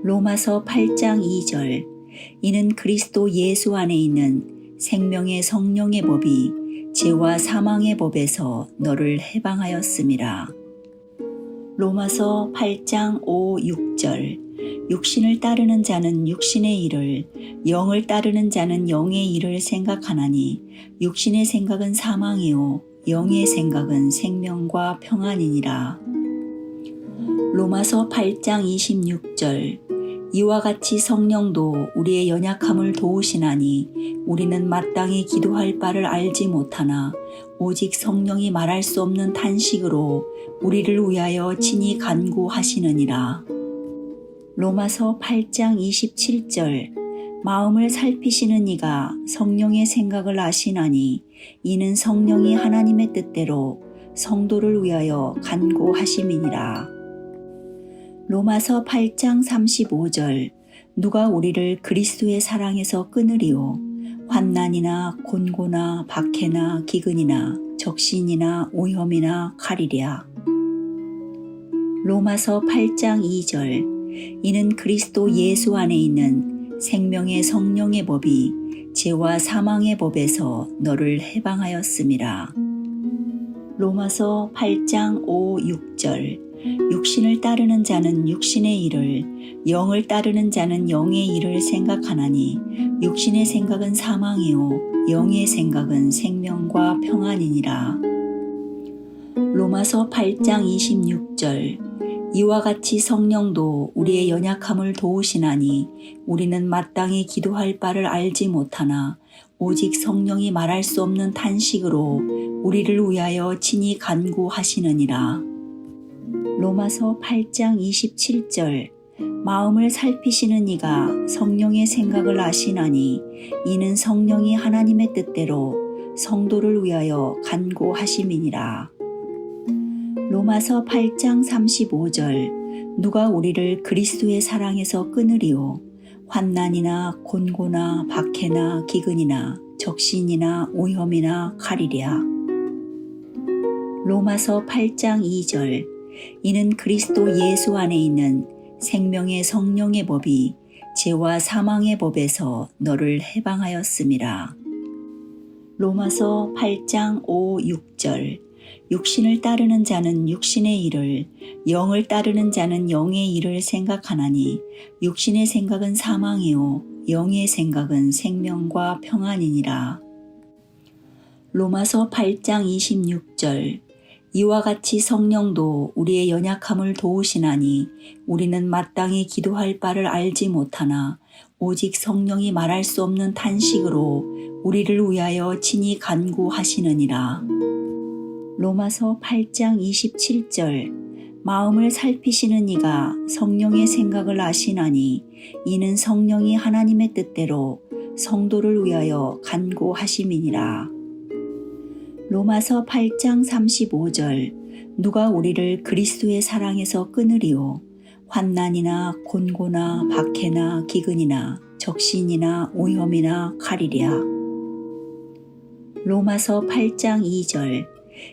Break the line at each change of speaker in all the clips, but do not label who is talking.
로마서 8장 2절. 이는 그리스도 예수 안에 있는 생명의 성령의 법이 죄와 사망의 법에서 너를 해방하였음이라. 로마서 8장 5, 6절. 육신을 따르는 자는 육신의 일을, 영을 따르는 자는 영의 일을 생각하나니 육신의 생각은 사망이요 영의 생각은 생명과 평안이니라. 로마서 8장 26절. 이와 같이 성령도 우리의 연약함을 도우시나니 우리는 마땅히 기도할 바를 알지 못하나 오직 성령이 말할 수 없는 탄식으로 우리를 위하여 친히 간구하시느니라. 로마서 8장 27절. 마음을 살피시는 이가 성령의 생각을 아시나니 이는 성령이 하나님의 뜻대로 성도를 위하여 간구하심이니라. 로마서 8장 35절. 누가 우리를 그리스도의 사랑에서 끊으리요? 환난이나 곤고나 박해나 기근이나 적신이나 오염이나 칼이랴. 로마서 8장 2절. 이는 그리스도 예수 안에 있는 생명의 성령의 법이 죄와 사망의 법에서 너를 해방하였음이라. 로마서 8장 5, 6절. 육신을 따르는 자는 육신의 일을, 영을 따르는 자는 영의 일을 생각하나니 육신의 생각은 사망이요 영의 생각은 생명과 평안이니라. 로마서 8장 26절. 이와 같이 성령도 우리의 연약함을 도우시나니 우리는 마땅히 기도할 바를 알지 못하나 오직 성령이 말할 수 없는 탄식으로 우리를 위하여 친히 간구하시느니라. 로마서 8장 27절. 마음을 살피시는 이가 성령의 생각을 아시나니 이는 성령이 하나님의 뜻대로 성도를 위하여 간구하심이니라. 로마서 8장 35절. 누가 우리를 그리스도의 사랑에서 끊으리요? 환난이나 곤고나 박해나 기근이나 적신이나 오염이나 칼이랴. 로마서 8장 2절. 이는 그리스도 예수 안에 있는 생명의 성령의 법이 죄와 사망의 법에서 너를 해방하였음이라. 로마서 8장 5, 6절. 육신을 따르는 자는 육신의 일을, 영을 따르는 자는 영의 일을 생각하나니 육신의 생각은 사망이요 영의 생각은 생명과 평안이니라. 로마서 8장 26절. 이와 같이 성령도 우리의 연약함을 도우시나니 우리는 마땅히 기도할 바를 알지 못하나 오직 성령이 말할 수 없는 탄식으로 우리를 위하여 친히 간구하시느니라. 로마서 8장 27절. 마음을 살피시는 이가 성령의 생각을 아시나니 이는 성령이 하나님의 뜻대로 성도를 위하여 간구하심이니라. 로마서 8장 35절. 누가 우리를 그리스도의 사랑에서 끊으리요? 환난이나 곤고나 박해나 기근이나 적신이나 오염이나 칼이랴. 로마서 8장 2절.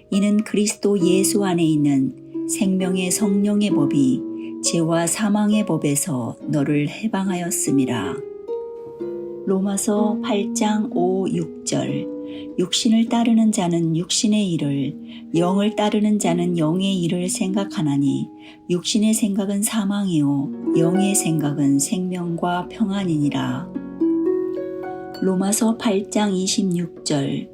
이는 그리스도 예수 안에 있는 생명의 성령의 법이 죄와 사망의 법에서 너를 해방하였음이라. 로마서 8장 5, 6절. 육신을 따르는 자는 육신의 일을, 영을 따르는 자는 영의 일을 생각하나니 육신의 생각은 사망이요 영의 생각은 생명과 평안이니라. 로마서 8장 26절.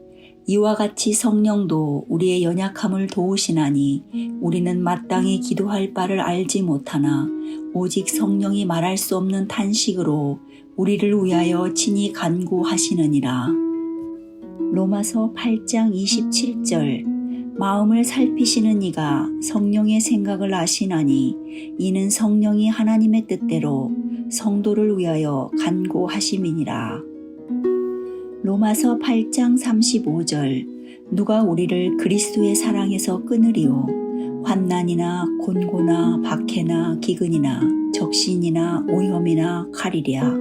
이와 같이 성령도 우리의 연약함을 도우시나니 우리는 마땅히 기도할 바를 알지 못하나 오직 성령이 말할 수 없는 탄식으로 우리를 위하여 친히 간구하시느니라. 로마서 8장 27절. 마음을 살피시는 이가 성령의 생각을 아시나니 이는 성령이 하나님의 뜻대로 성도를 위하여 간구하심이니라. 로마서 8장 35절. 누가 우리를 그리스도의 사랑에서 끊으리요? 환난이나 곤고나 박해나 기근이나 적신이나 오염이나 칼이랴.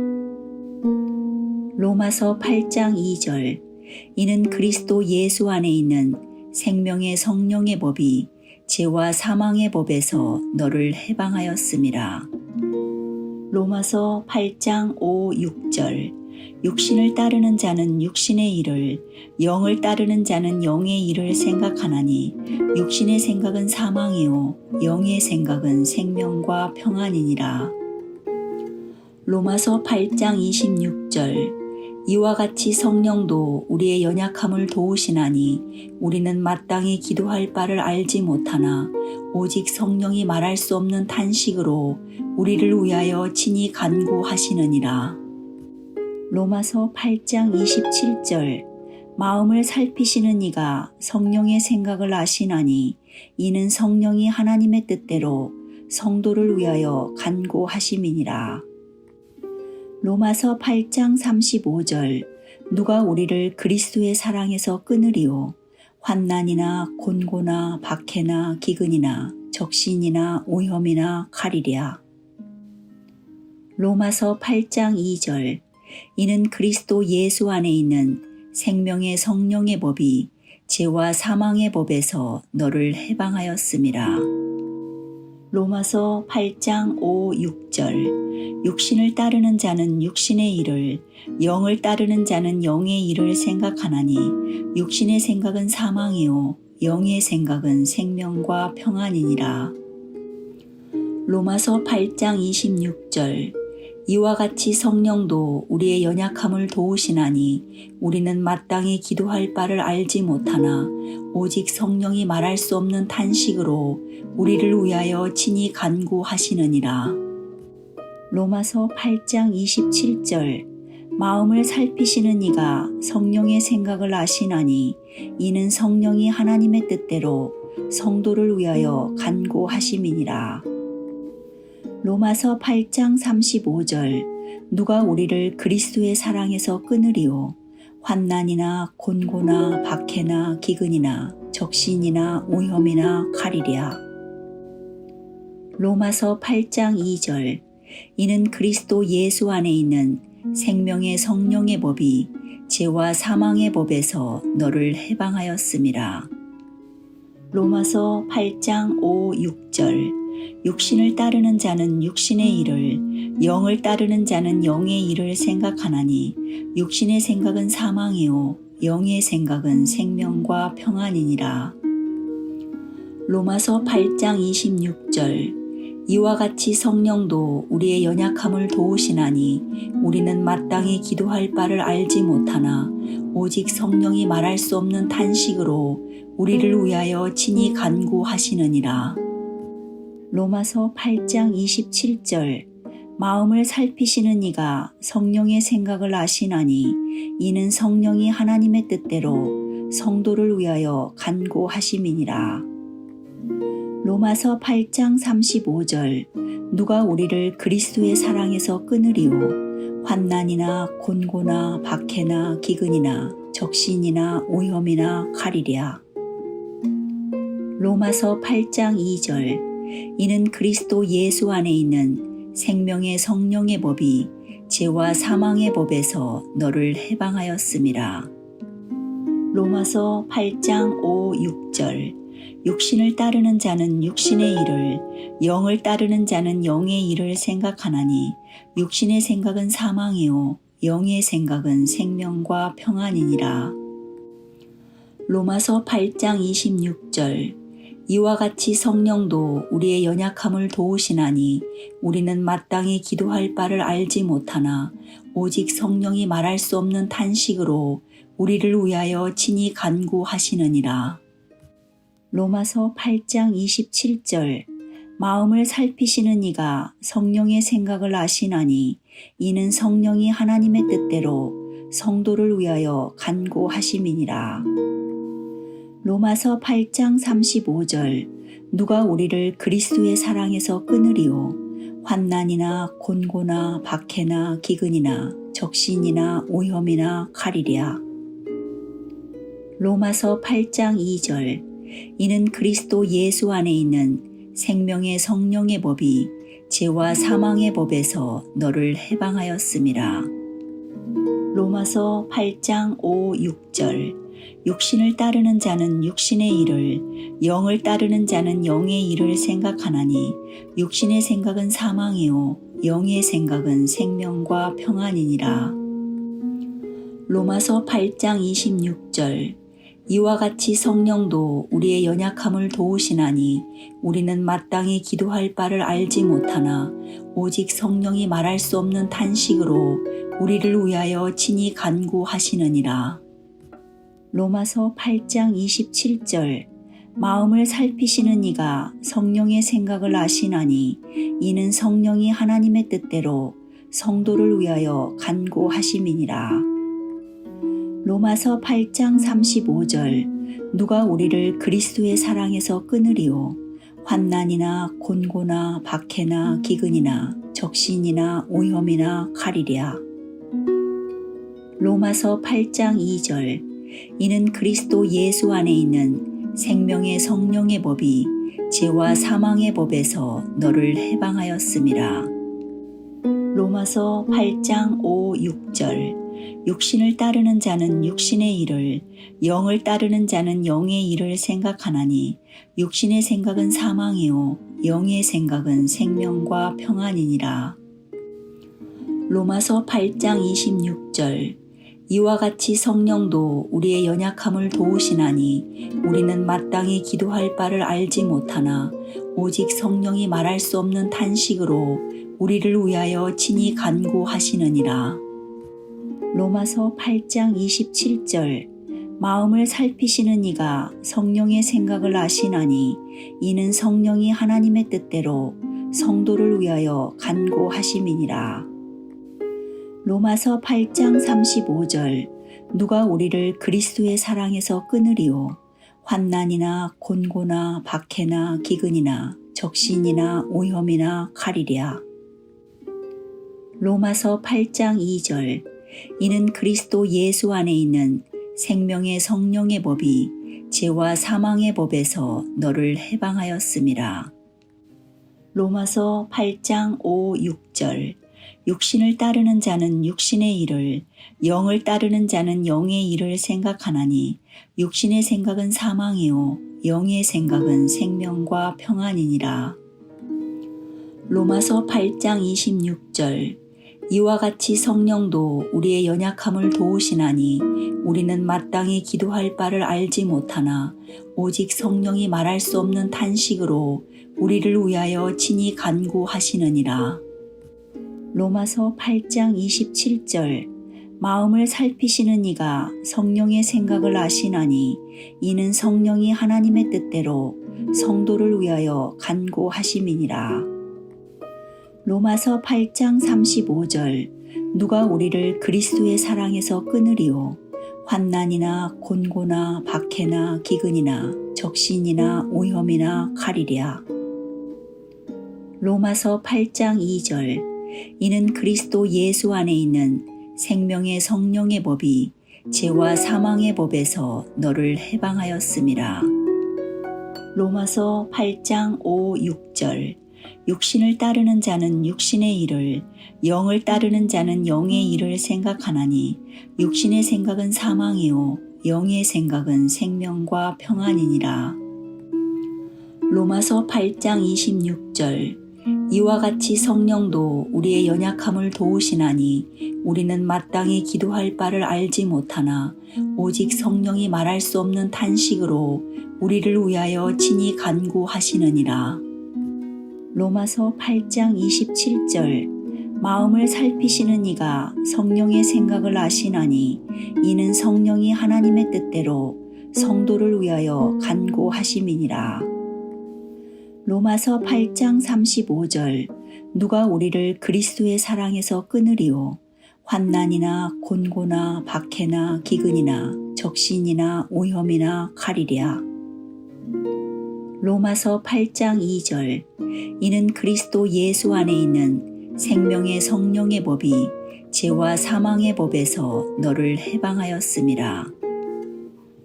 로마서 8장 2절. 이는 그리스도 예수 안에 있는 생명의 성령의 법이 죄와 사망의 법에서 너를 해방하였음이라. 로마서 8장 5, 6절. 육신을 따르는 자는 육신의 일을, 영을 따르는 자는 영의 일을 생각하나니 육신의 생각은 사망이요 영의 생각은 생명과 평안이니라. 로마서 8장 26절. 이와 같이 성령도 우리의 연약함을 도우시나니 우리는 마땅히 기도할 바를 알지 못하나 오직 성령이 말할 수 없는 탄식으로 우리를 위하여 친히 간구하시느니라. 로마서 8장 27절. 마음을 살피시는 이가 성령의 생각을 아시나니 이는 성령이 하나님의 뜻대로 성도를 위하여 간구하심이니라. 로마서 8장 35절. 누가 우리를 그리스도의 사랑에서 끊으리요? 환난이나 곤고나 박해나 기근이나 적신이나 오염이나 칼이랴. 로마서 8장 2절. 이는 그리스도 예수 안에 있는 생명의 성령의 법이 죄와 사망의 법에서 너를 해방하였음이라. 로마서 8장 5, 6절. 육신을 따르는 자는 육신의 일을, 영을 따르는 자는 영의 일을 생각하나니 육신의 생각은 사망이요 영의 생각은 생명과 평안이니라. 로마서 8장 26절. 이와 같이 성령도 우리의 연약함을 도우시나니 우리는 마땅히 기도할 바를 알지 못하나 오직 성령이 말할 수 없는 탄식으로 우리를 위하여 친히 간구하시느니라. 로마서 8장 27절. 마음을 살피시는 이가 성령의 생각을 아시나니 이는 성령이 하나님의 뜻대로 성도를 위하여 간구하심이니라. 로마서 8장 35절. 누가 우리를 그리스도의 사랑에서 끊으리요? 환난이나 곤고나 박해나 기근이나 적신이나 오염이나 칼이랴. 로마서 8장 2절. 이는 그리스도 예수 안에 있는 생명의 성령의 법이 죄와 사망의 법에서 너를 해방하였음이라. 로마서 8장 5, 6절. 육신을 따르는 자는 육신의 일을, 영을 따르는 자는 영의 일을 생각하나니 육신의 생각은 사망이요 영의 생각은 생명과 평안이니라. 로마서 8장 26절. 이와 같이 성령도 우리의 연약함을 도우시나니 우리는 마땅히 기도할 바를 알지 못하나 오직 성령이 말할 수 없는 탄식으로 우리를 위하여 친히 간구하시느니라. 로마서 8장 27절. 마음을 살피시는 이가 성령의 생각을 아시나니 이는 성령이 하나님의 뜻대로 성도를 위하여 간구하심이니라. 로마서 8장 35절. 누가 우리를 그리스도의 사랑에서 끊으리요? 환난이나 곤고나 박해나 기근이나 적신이나 오염이나 칼이랴. 로마서 8장 2절. 이는 그리스도 예수 안에 있는 생명의 성령의 법이 죄와 사망의 법에서 너를 해방하였음이라. 로마서 8장 5, 6절. 육신을 따르는 자는 육신의 일을, 영을 따르는 자는 영의 일을 생각하나니 육신의 생각은 사망이요 영의 생각은 생명과 평안이니라. 로마서 8장 26절. 이와 같이 성령도 우리의 연약함을 도우시나니 우리는 마땅히 기도할 바를 알지 못하나 오직 성령이 말할 수 없는 탄식으로 우리를 위하여 친히 간구하시느니라. 로마서 8장 27절. 마음을 살피시는 이가 성령의 생각을 아시나니 이는 성령이 하나님의 뜻대로 성도를 위하여 간구하심이니라. 로마서 8장 35절. 누가 우리를 그리스도의 사랑에서 끊으리요? 환난이나 곤고나 박해나 기근이나 적신이나 오염이나 칼이랴. 로마서 8장 2절. 이는 그리스도 예수 안에 있는 생명의 성령의 법이 죄와 사망의 법에서 너를 해방하였음이라. 로마서 8장 5, 6절. 육신을 따르는 자는 육신의 일을, 영을 따르는 자는 영의 일을 생각하나니 육신의 생각은 사망이요 영의 생각은 생명과 평안이니라. 로마서 8장 26절. 이와 같이 성령도 우리의 연약함을 도우시나니 우리는 마땅히 기도할 바를 알지 못하나 오직 성령이 말할 수 없는 탄식으로 우리를 위하여 친히 간구하시느니라. 로마서 8장 27절. 마음을 살피시는 이가 성령의 생각을 아시나니 이는 성령이 하나님의 뜻대로 성도를 위하여 간구하심이니라. 로마서 8장 35절. 누가 우리를 그리스도의 사랑에서 끊으리요? 환난이나 곤고나 박해나 기근이나 적신이나 오염이나 칼이랴. 로마서 8장 2절. 이는 그리스도 예수 안에 있는 생명의 성령의 법이 죄와 사망의 법에서 너를 해방하였음이라. 로마서 8장 5, 6절. 육신을 따르는 자는 육신의 일을, 영을 따르는 자는 영의 일을 생각하나니 육신의 생각은 사망이요 영의 생각은 생명과 평안이니라. 로마서 8장 26절. 이와 같이 성령도 우리의 연약함을 도우시나니 우리는 마땅히 기도할 바를 알지 못하나 오직 성령이 말할 수 없는 탄식으로 우리를 위하여 친히 간구하시느니라. 로마서 8장 27절. 마음을 살피시는 이가 성령의 생각을 아시나니 이는 성령이 하나님의 뜻대로 성도를 위하여 간구하심이니라. 로마서 8장 35절. 누가 우리를 그리스도의 사랑에서 끊으리요? 환난이나 곤고나 박해나 기근이나 적신이나 오염이나 칼이랴. 로마서 8장 2절. 이는 그리스도 예수 안에 있는 생명의 성령의 법이 죄와 사망의 법에서 너를 해방하였음이라. 로마서 8장 5, 6절. 육신을 따르는 자는 육신의 일을, 영을 따르는 자는 영의 일을 생각하나니 육신의 생각은 사망이요 영의 생각은 생명과 평안이니라. 로마서 8장 26절. 이와 같이 성령도 우리의 연약함을 도우시나니 우리는 마땅히 기도할 바를 알지 못하나 오직 성령이 말할 수 없는 탄식으로 우리를 위하여 친히 간구하시느니라. 로마서 8장 27절. 마음을 살피시는 이가 성령의 생각을 아시나니 이는 성령이 하나님의 뜻대로 성도를 위하여 간구하심이니라. 로마서 8장 35절. 누가 우리를 그리스도의 사랑에서 끊으리요? 환난이나 곤고나 박해나 기근이나 적신이나 오염이나 칼이랴. 로마서 8장 2절. 이는 그리스도 예수 안에 있는 생명의 성령의 법이 죄와 사망의 법에서 너를 해방하였음이라. 로마서 8장 5, 6절. 육신을 따르는 자는 육신의 일을, 영을 따르는 자는 영의 일을 생각하나니 육신의 생각은 사망이요 영의 생각은 생명과 평안이니라. 로마서 8장 26절. 이와 같이 성령도 우리의 연약함을 도우시나니 우리는 마땅히 기도할 바를 알지 못하나 오직 성령이 말할 수 없는 탄식으로 우리를 위하여 친히 간구하시느니라. 로마서 8장 27절. 마음을 살피시는 이가 성령의 생각을 아시나니 이는 성령이 하나님의 뜻대로 성도를 위하여 간구하심이니라. 로마서 8장 35절. 누가 우리를 그리스도의 사랑에서 끊으리요? 환난이나 곤고나 박해나 기근이나 적신이나 오염이나 칼이랴. 로마서 8장 2절. 이는 그리스도 예수 안에 있는 생명의 성령의 법이 죄와 사망의 법에서 너를 해방하였음이라.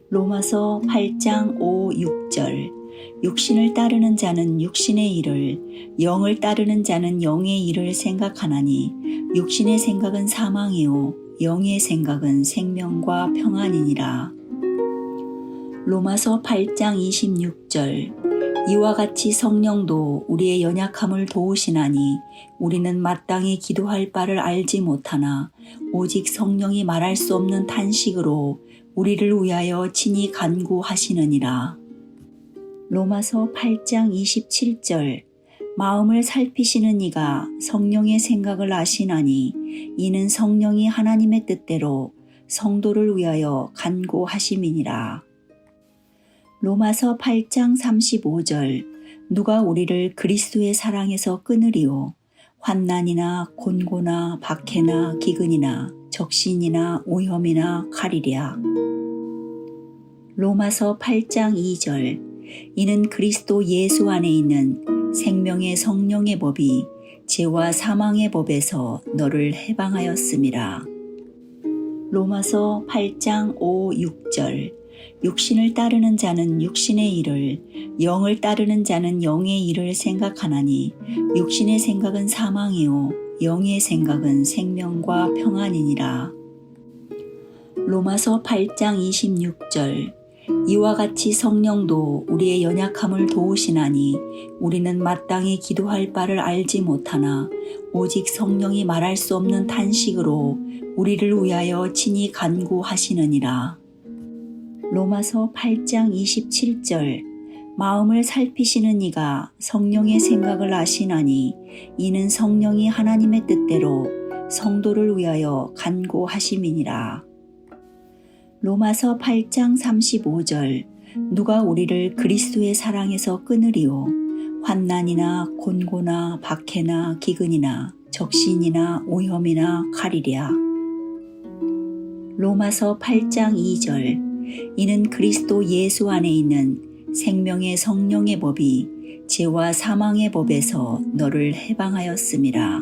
로마서 8장 5, 6절. 육신을 따르는 자는 육신의 일을, 영을 따르는 자는 영의 일을 생각하나니 육신의 생각은 사망이요 영의 생각은 생명과 평안이니라. 로마서 8장 26절 이와 같이 성령도 우리의 연약함을 도우시나니 우리는 마땅히 기도할 바를 알지 못하나 오직 성령이 말할 수 없는 탄식으로 우리를 위하여 친히 간구하시느니라. 로마서 8장 27절 마음을 살피시는 이가 성령의 생각을 아시나니 이는 성령이 하나님의 뜻대로 성도를 위하여 간구하심이니라. 로마서 8장 35절 누가 우리를 그리스도의 사랑에서 끊으리요 환난이나 곤고나 박해나 기근이나 적신이나 오염이나 칼이랴. 로마서 8장 2절 이는 그리스도 예수 안에 있는 생명의 성령의 법이 죄와 사망의 법에서 너를 해방하였음이라. 로마서 8장 5, 6절 육신을 따르는 자는 육신의 일을 영을 따르는 자는 영의 일을 생각하나니 육신의 생각은 사망이요 영의 생각은 생명과 평안이니라. 로마서 8장 26절 이와 같이 성령도 우리의 연약함을 도우시나니 우리는 마땅히 기도할 바를 알지 못하나 오직 성령이 말할 수 없는 탄식으로 우리를 위하여 친히 간구하시느니라. 로마서 8장 27절 마음을 살피시는 이가 성령의 생각을 아시나니 이는 성령이 하나님의 뜻대로 성도를 위하여 간구하심이니라. 로마서 8장 35절 누가 우리를 그리스도의 사랑에서 끊으리요 환난이나 곤고나 박해나 기근이나 적신이나 오염이나 칼이랴. 로마서 8장 2절 이는 그리스도 예수 안에 있는 생명의 성령의 법이 죄와 사망의 법에서 너를 해방하였음이라.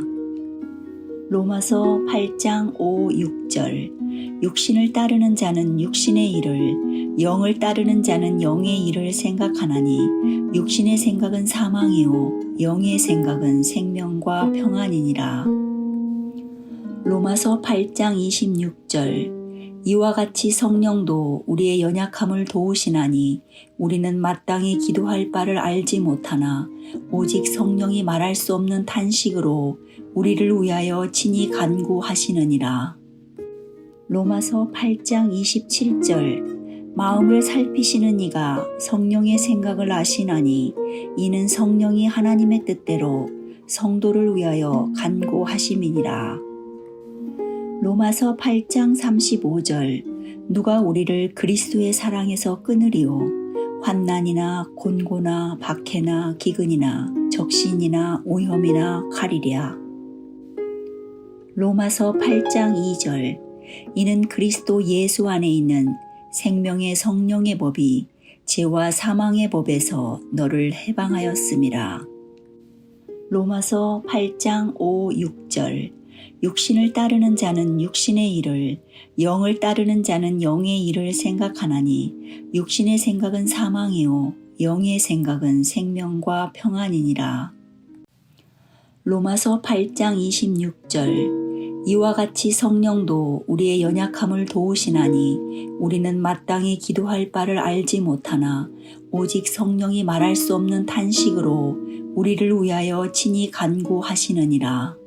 로마서 8장 5, 6절 육신을 따르는 자는 육신의 일을 영을 따르는 자는 영의 일을 생각하나니 육신의 생각은 사망이요 영의 생각은 생명과 평안이니라. 로마서 8장 26절 이와 같이 성령도 우리의 연약함을 도우시나니 우리는 마땅히 기도할 바를 알지 못하나 오직 성령이 말할 수 없는 탄식으로 우리를 위하여 친히 간구하시느니라. 로마서 8장 27절 마음을 살피시는 이가 성령의 생각을 아시나니 이는 성령이 하나님의 뜻대로 성도를 위하여 간구하심이니라. 로마서 8장 35절 누가 우리를 그리스도의 사랑에서 끊으리요 환난이나 곤고나 박해나 기근이나 적신이나 오염이나 칼이랴. 로마서 8장 2절 이는 그리스도 예수 안에 있는 생명의 성령의 법이 죄와 사망의 법에서 너를 해방하였음이라. 로마서 8장 5, 6절 육신을 따르는 자는 육신의 일을 영을 따르는 자는 영의 일을 생각하나니 육신의 생각은 사망이요 영의 생각은 생명과 평안이니라. 로마서 8장 26절 이와 같이 성령도 우리의 연약함을 도우시나니 우리는 마땅히 기도할 바를 알지 못하나 오직 성령이 말할 수 없는 탄식으로 우리를 위하여 친히 간구하시느니라.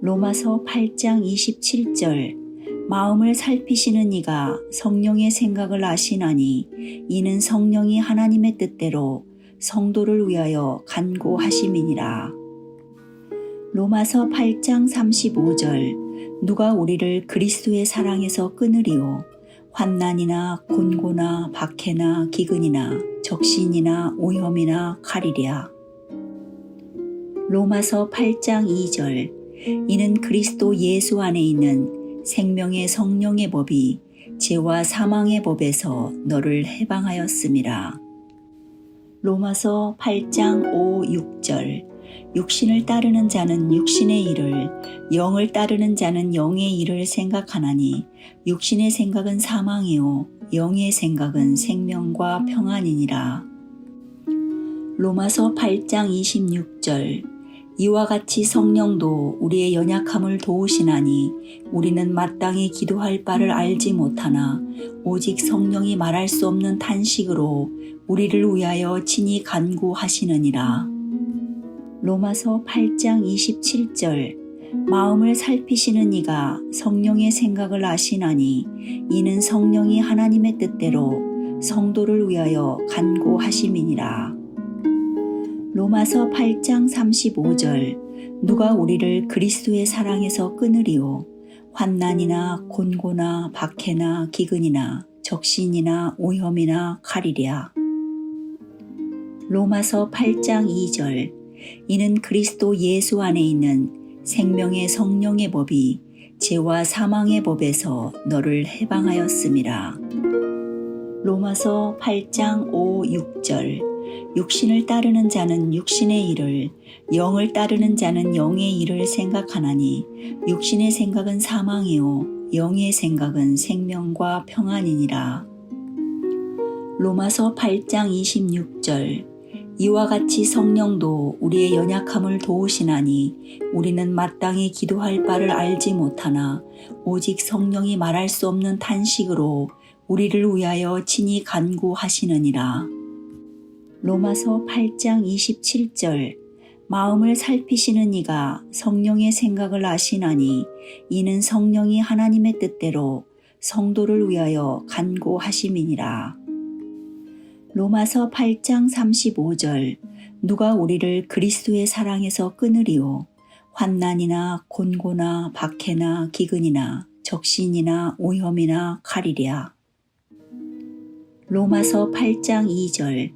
로마서 8장 27절 마음을 살피시는 이가 성령의 생각을 아시나니 이는 성령이 하나님의 뜻대로 성도를 위하여 간구하심이니라. 로마서 8장 35절 누가 우리를 그리스도의 사랑에서 끊으리요 환난이나 곤고나 박해나 기근이나 적신이나 오염이나 칼이랴. 로마서 8장 2절 이는 그리스도 예수 안에 있는 생명의 성령의 법이 죄와 사망의 법에서 너를 해방하였음이라. 로마서 8장 5, 6절 육신을 따르는 자는 육신의 일을 영을 따르는 자는 영의 일을 생각하나니 육신의 생각은 사망이요 영의 생각은 생명과 평안이니라. 로마서 8장 26절 이와 같이 성령도 우리의 연약함을 도우시나니 우리는 마땅히 기도할 바를 알지 못하나 오직 성령이 말할 수 없는 탄식으로 우리를 위하여 친히 간구하시느니라. 로마서 8장 27절 마음을 살피시는 이가 성령의 생각을 아시나니 이는 성령이 하나님의 뜻대로 성도를 위하여 간구하심이니라. 로마서 8장 35절 누가 우리를 그리스도의 사랑에서 끊으리요 환난이나 곤고나 박해나 기근이나 적신이나 오염이나 칼이랴. 로마서 8장 2절 이는 그리스도 예수 안에 있는 생명의 성령의 법이 죄와 사망의 법에서 너를 해방하였음이라. 로마서 8장 5, 6절 육신을 따르는 자는 육신의 일을 영을 따르는 자는 영의 일을 생각하나니 육신의 생각은 사망이요 영의 생각은 생명과 평안이니라. 로마서 8장 26절 이와 같이 성령도 우리의 연약함을 도우시나니 우리는 마땅히 기도할 바를 알지 못하나 오직 성령이 말할 수 없는 탄식으로 우리를 위하여 친히 간구하시느니라. 로마서 8장 27절 마음을 살피시는 이가 성령의 생각을 아시나니 이는 성령이 하나님의 뜻대로 성도를 위하여 간구하심이니라. 로마서 8장 35절 누가 우리를 그리스도의 사랑에서 끊으리요 환난이나 곤고나 박해나 기근이나 적신이나 오염이나 칼이랴. 로마서 8장 2절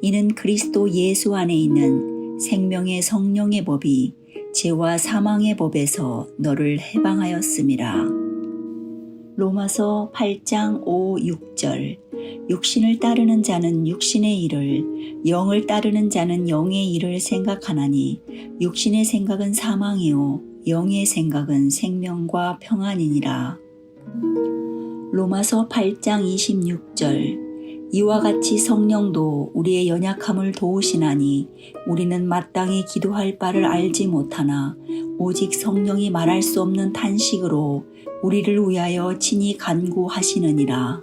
이는 그리스도 예수 안에 있는 생명의 성령의 법이 죄와 사망의 법에서 너를 해방하였음이라. 로마서 8장 5, 6절 육신을 따르는 자는 육신의 일을 영을 따르는 자는 영의 일을 생각하나니 육신의 생각은 사망이요 영의 생각은 생명과 평안이니라. 로마서 8장 26절 이와 같이 성령도 우리의 연약함을 도우시나니 우리는 마땅히 기도할 바를 알지 못하나 오직 성령이 말할 수 없는 탄식으로 우리를 위하여 친히 간구하시느니라.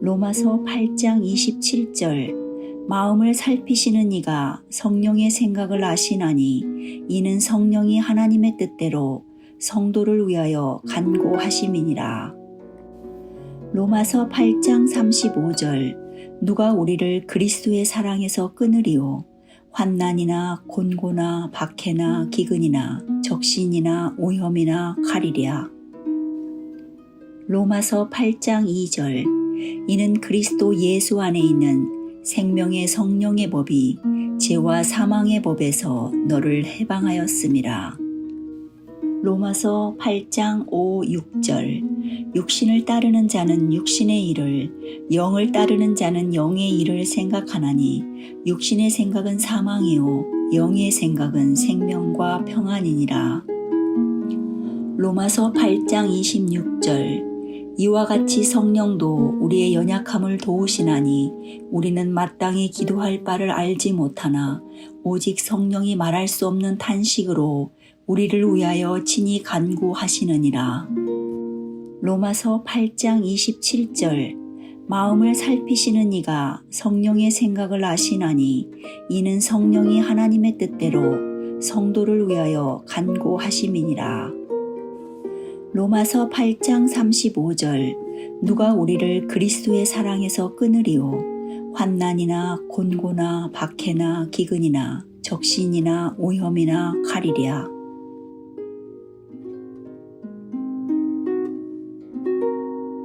로마서 8장 27절 마음을 살피시는 이가 성령의 생각을 아시나니 이는 성령이 하나님의 뜻대로 성도를 위하여 간구하심이니라. 로마서 8장 35절 누가 우리를 그리스도의 사랑에서 끊으리요 환난이나 곤고나 박해나 기근이나 적신이나 오염이나 칼이랴. 로마서 8장 2절 이는 그리스도 예수 안에 있는 생명의 성령의 법이 죄와 사망의 법에서 너를 해방하였음이라. 로마서 8장 5, 6절 육신을 따르는 자는 육신의 일을 영을 따르는 자는 영의 일을 생각하나니 육신의 생각은 사망이요 영의 생각은 생명과 평안이니라. 로마서 8장 26절 이와 같이 성령도 우리의 연약함을 도우시나니 우리는 마땅히 기도할 바를 알지 못하나 오직 성령이 말할 수 없는 탄식으로 우리를 위하여 친히 간구하시느니라. 로마서 8장 27절 마음을 살피시는 이가 성령의 생각을 아시나니 이는 성령이 하나님의 뜻대로 성도를 위하여 간구하심이니라. 로마서 8장 35절 누가 우리를 그리스도의 사랑에서 끊으리요 환난이나 곤고나 박해나 기근이나 적신이나 오염이나 칼이랴.